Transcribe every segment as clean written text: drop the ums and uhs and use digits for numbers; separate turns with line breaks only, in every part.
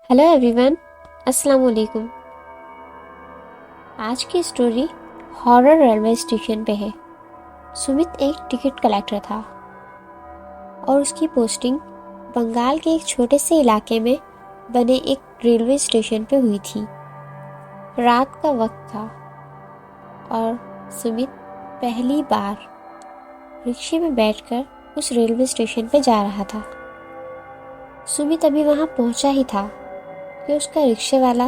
Hello everyone, अस्सलाम वालेकुम। आज की स्टोरी हॉरर रेलवे स्टेशन पे है। सुमित एक टिकट कलेक्टर था और उसकी पोस्टिंग बंगाल के एक छोटे से इलाके में बने एक रेलवे स्टेशन पे हुई थी। रात का वक्त था और सुमित पहली बार रिक्शे में बैठकर उस रेलवे स्टेशन पे जा रहा था। सुमित अभी वहां पहुंचा ही था कि उसका रिक्शे वाला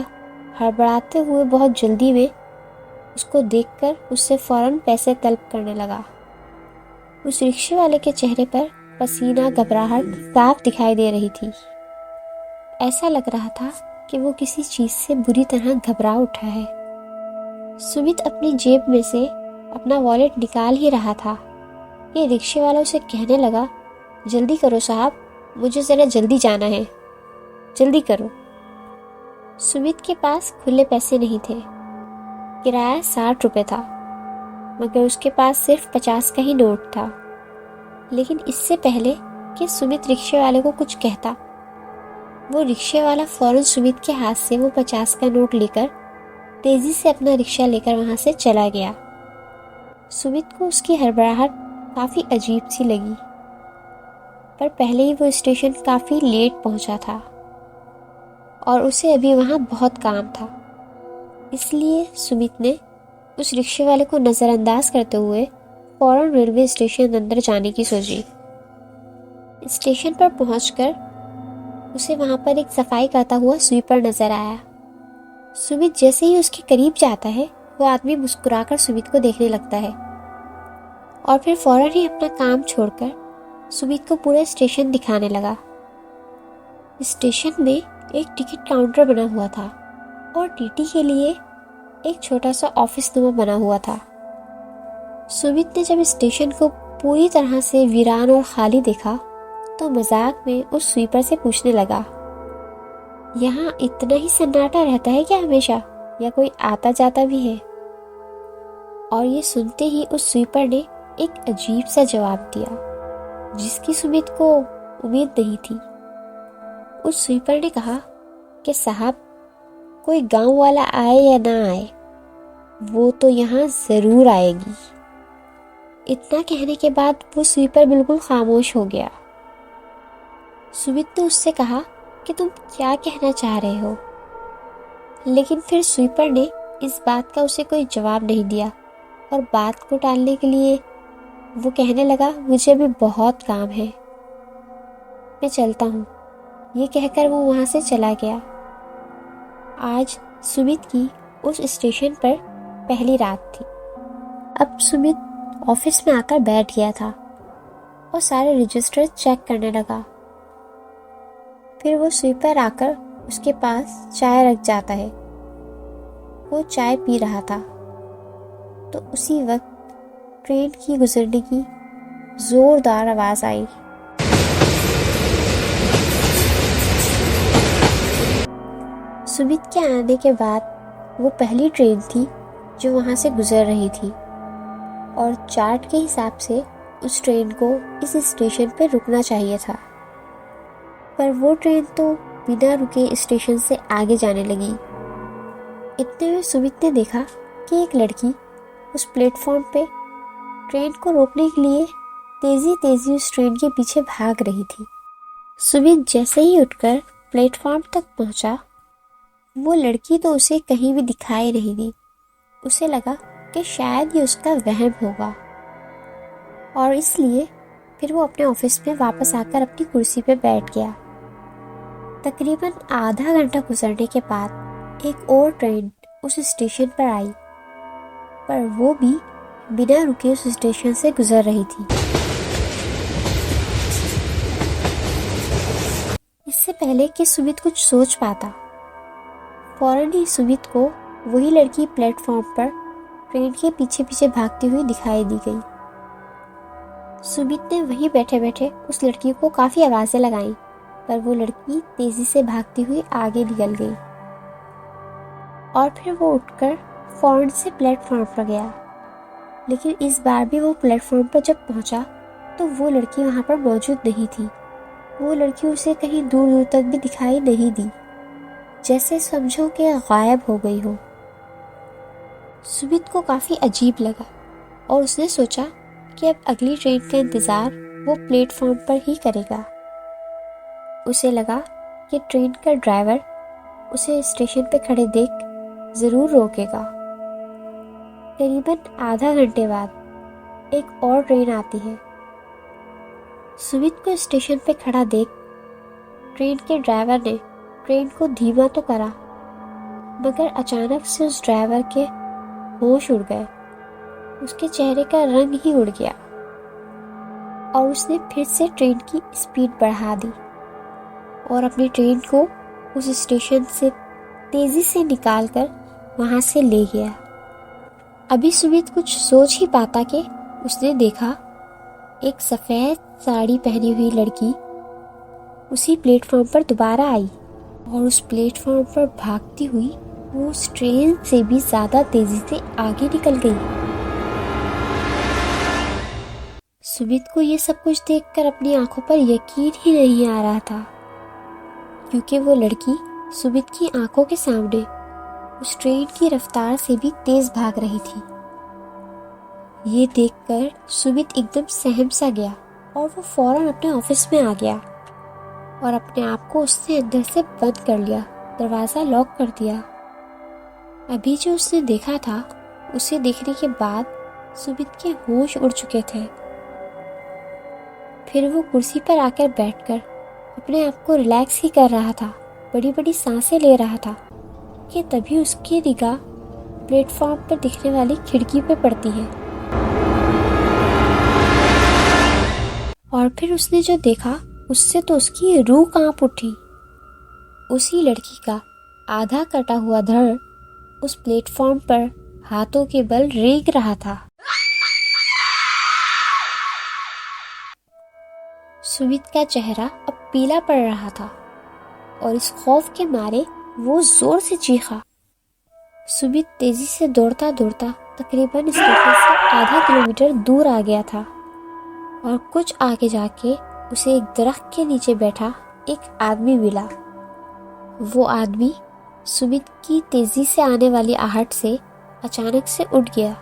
हड़बड़ाते हुए बहुत जल्दी में उसको देखकर उससे फौरन पैसे तलब करने लगा। उस रिक्शे वाले के चेहरे पर पसीना, घबराहट साफ दिखाई दे रही थी। ऐसा लग रहा था कि वो किसी चीज से बुरी तरह घबरा उठा है। सुमित अपनी जेब में से अपना वॉलेट निकाल ही रहा था कि रिक्शे वाला उसे कहने लगा, जल्दी करो साहब, मुझे जरा जल्दी जाना है, जल्दी करो। सुमित के पास खुले पैसे नहीं थे। किराया 60 रुपए था, मगर उसके पास सिर्फ 50 का ही नोट था। लेकिन इससे पहले कि सुमित रिक्शे वाले को कुछ कहता, वो रिक्शे वाला फौरन सुमित के हाथ से वो 50 का नोट लेकर तेजी से अपना रिक्शा लेकर वहां से चला गया। सुमित को उसकी हड़बड़ाहट काफी अजीब सी लगी, पर पहले ही वो स्टेशन काफी लेट पहुंचा था और उसे अभी वहां बहुत काम था। इसलिए सुमित ने उस रिक्शे वाले को नजरअंदाज करते हुए फौरन रेलवे स्टेशन अंदर जाने की सोची। स्टेशन पर पहुंचकर उसे वहां पर एक सफाई करता हुआ स्वीपर नजर आया। सुमित जैसे ही उसके करीब जाता है, वो आदमी मुस्कुराकर सुमित को देखने लगता है और फिर फौरन ही अपना काम छोड़कर सुमित को पूरा स्टेशन दिखाने लगा। स्टेशन में एक टिकट काउंटर बना हुआ था और टीटी के लिए एक छोटा सा ऑफिस नुमा बना हुआ था। सुमित ने जब स्टेशन को पूरी तरह से वीरान और खाली देखा तो मजाक में उस स्वीपर से पूछने लगा, यहाँ इतना ही सन्नाटा रहता है क्या हमेशा, या कोई आता जाता भी है? और ये सुनते ही उस स्वीपर ने एक अजीब सा जवाब दिया जिसकी सुमित को उम्मीद नहीं थी। उस स्वीपर ने कहा कि साहब, कोई गांव वाला आए या ना आए, वो तो यहाँ जरूर आएगी। इतना कहने के बाद वो स्वीपर बिल्कुल खामोश हो गया। सुमित ने उससे कहा कि तुम क्या कहना चाह रहे हो, लेकिन फिर स्वीपर ने इस बात का उसे कोई जवाब नहीं दिया और बात को टालने के लिए वो कहने लगा, मुझे भी बहुत काम है, मैं चलता हूँ। ये कहकर वो वहां से चला गया। आज सुमित की उस स्टेशन पर पहली रात थी। अब सुमित ऑफिस में आकर बैठ गया था और सारे रजिस्टर चेक करने लगा। फिर वो स्वीपर आकर उसके पास चाय रख जाता है। वो चाय पी रहा था तो उसी वक्त ट्रेन की गुजरने की जोरदार आवाज आई। सुमित के आने के बाद वो पहली ट्रेन थी जो वहां से गुजर रही थी और चार्ट के हिसाब से उस ट्रेन को इस स्टेशन पर रुकना चाहिए था, पर वो ट्रेन तो बिना रुके स्टेशन से आगे जाने लगी। इतने में सुमित ने देखा कि एक लड़की उस प्लेटफॉर्म पे ट्रेन को रोकने के लिए तेजी तेजी उस ट्रेन के पीछे भाग रही थी। सुमित जैसे ही उठकर प्लेटफॉर्म तक पहुंचा, वो लड़की तो उसे कहीं भी दिखाई नहीं दी। उसे लगा कि शायद ये उसका वहम होगा और इसलिए फिर वो अपने ऑफिस में वापस आकर अपनी कुर्सी पे बैठ गया। तकरीबन आधा घंटा गुजरने के बाद एक और ट्रेन उस स्टेशन पर आई, पर वो भी बिना रुके उस स्टेशन से गुजर रही थी। इससे पहले कि सुमित कुछ सोच पाता, फौरन ही सुमित को वही लड़की प्लेटफॉर्म पर ट्रेन के पीछे पीछे भागती हुई दिखाई दी गई। सुमित ने वहीं बैठे बैठे उस लड़की को काफी आवाजें लगाई, पर वो लड़की तेजी से भागती हुई आगे निकल गई और फिर वो उठकर फौरन से प्लेटफॉर्म पर गया। लेकिन इस बार भी वो प्लेटफॉर्म पर जब पहुंचा तो वो लड़की वहां पर मौजूद नहीं थी। वो लड़की उसे कहीं दूर दूर तक भी दिखाई नहीं दी। जैसे समझो कि गायब हो गई हो। सुमित को काफ़ी अजीब लगा और उसने सोचा कि अब अगली ट्रेन का इंतज़ार वो प्लेटफॉर्म पर ही करेगा। उसे लगा कि ट्रेन का ड्राइवर उसे स्टेशन पे खड़े देख ज़रूर रोकेगा। करीबन आधा घंटे बाद एक और ट्रेन आती है। सुमित को स्टेशन पे खड़ा देख ट्रेन के ड्राइवर ने ट्रेन को धीमा तो करा, मगर अचानक से उस ड्राइवर के होश उड़ गए। उसके चेहरे का रंग ही उड़ गया और उसने फिर से ट्रेन की स्पीड बढ़ा दी और अपनी ट्रेन को उस स्टेशन से तेजी से निकालकर वहां से ले गया। अभी सुमित कुछ सोच ही पाता कि उसने देखा एक सफेद साड़ी पहनी हुई लड़की उसी प्लेटफॉर्म पर दोबारा आई और उस प्लेटफॉर्म पर भागती हुई वो उस ट्रेन से भी ज्यादा तेजी से आगे निकल गई। सुमित को ये सब कुछ देखकर अपनी आंखों पर यकीन ही नहीं आ रहा था, क्योंकि वो लड़की सुमित की आंखों के सामने उस ट्रेन की रफ्तार से भी तेज भाग रही थी। ये देखकर सुमित एकदम सहम सा गया और वो फौरन अपने ऑफिस में आ गया और अपने आप को उसने अंदर से बंद कर लिया, दरवाजा लॉक कर दिया। अभी जो उसने देखा था उसे देखने के बाद सुमित के होश उड़ चुके थे। फिर वो कुर्सी पर आकर बैठकर अपने आप को रिलैक्स ही कर रहा था, बड़ी बड़ी सांसें ले रहा था कि तभी उसकी निगाह प्लेटफॉर्म पर दिखने वाली खिड़की पर पड़ती है और फिर उसने जो देखा उससे तो उसकी रूह कांप उठी। उसी लड़की का आधा कटा हुआ धड़ उस प्लेटफॉर्म पर हाथों के बल रेंग रहा था। सुमित का चेहरा अब पीला पड़ रहा था और इस खौफ के मारे वो जोर से चीखा। सुमित तेजी से दौड़ता दौड़ता तकरीबन स्टेशन से आधा किलोमीटर दूर आ गया था और कुछ आगे जाके उसे एक दरख्त के नीचे बैठा एक आदमी मिला। वो आदमी सुमित की तेजी से आने वाली आहट से अचानक से उठ गया।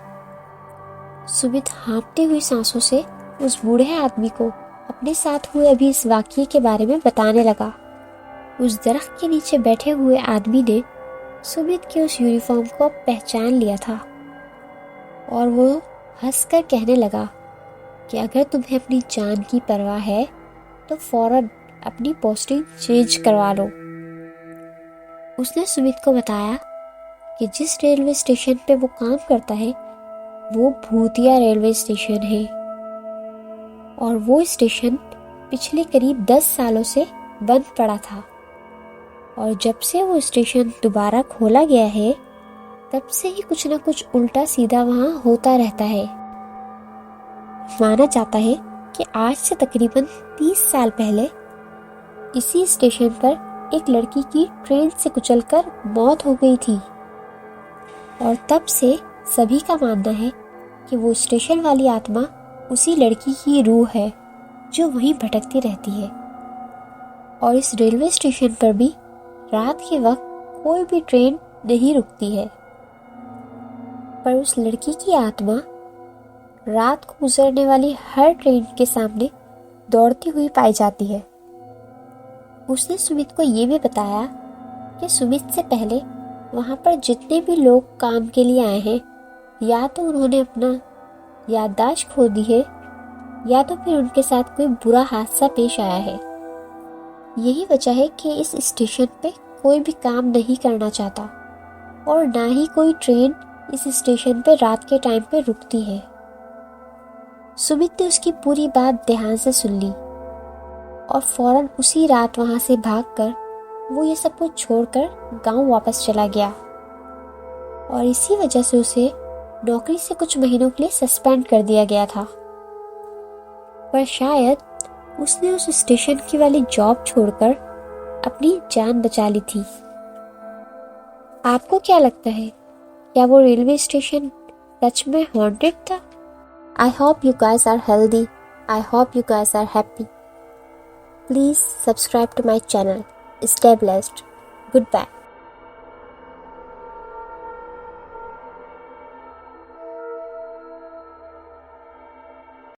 सुमित हाँफती हुई सांसों से उस बूढ़े आदमी को अपने साथ हुए अभी इस वाकये के बारे में बताने लगा। उस दरख्त के नीचे बैठे हुए आदमी ने सुमित के उस यूनिफॉर्म को पहचान लिया था और वो हंसकर कहने लगा कि अगर तुम्हें अपनी जान की परवाह है तो फौरन अपनी पोस्टिंग चेंज करवा लो। उसने सुमित को बताया कि जिस रेलवे स्टेशन पे वो काम करता है वो भूतिया रेलवे स्टेशन है और वो स्टेशन पिछले करीब 10 सालों से बंद पड़ा था और जब से वो स्टेशन दोबारा खोला गया है तब से ही कुछ न कुछ उल्टा सीधा वहाँ होता रहता है। माना जाता है कि आज से तकरीबन 30 साल पहले इसी स्टेशन पर एक लड़की की ट्रेन से कुचलकर मौत हो गई थी और तब से सभी का मानना है कि वो स्टेशन वाली आत्मा उसी लड़की की रूह है जो वहीं भटकती रहती है। और इस रेलवे स्टेशन पर भी रात के वक्त कोई भी ट्रेन नहीं रुकती है, पर उस लड़की की आत्मा रात को गुजरने वाली हर ट्रेन के सामने दौड़ती हुई पाई जाती है। उसने सुमित को ये भी बताया कि सुमित से पहले वहाँ पर जितने भी लोग काम के लिए आए हैं या तो उन्होंने अपना याददाश्त खो दी है या तो फिर उनके साथ कोई बुरा हादसा पेश आया है। यही वजह है कि इस स्टेशन पे कोई भी काम नहीं करना चाहता और ना ही कोई ट्रेन इस स्टेशन पे रात के टाइम पे रुकती है। सुमित ने उसकी पूरी बात ध्यान से सुन ली और फौरन उसी रात वहां से भागकर वो ये सब कुछ छोड़कर गांव वापस चला गया और इसी वजह से उसे नौकरी से कुछ महीनों के लिए सस्पेंड कर दिया गया था। पर शायद उसने उस स्टेशन की वाली जॉब छोड़कर अपनी जान बचा ली थी। आपको क्या लगता है, क्या वो रेलवे स्टेशन सच में हॉन्टेड था? I hope you guys are healthy. I hope you guys are happy. Please subscribe to my channel. Stay blessed. Goodbye.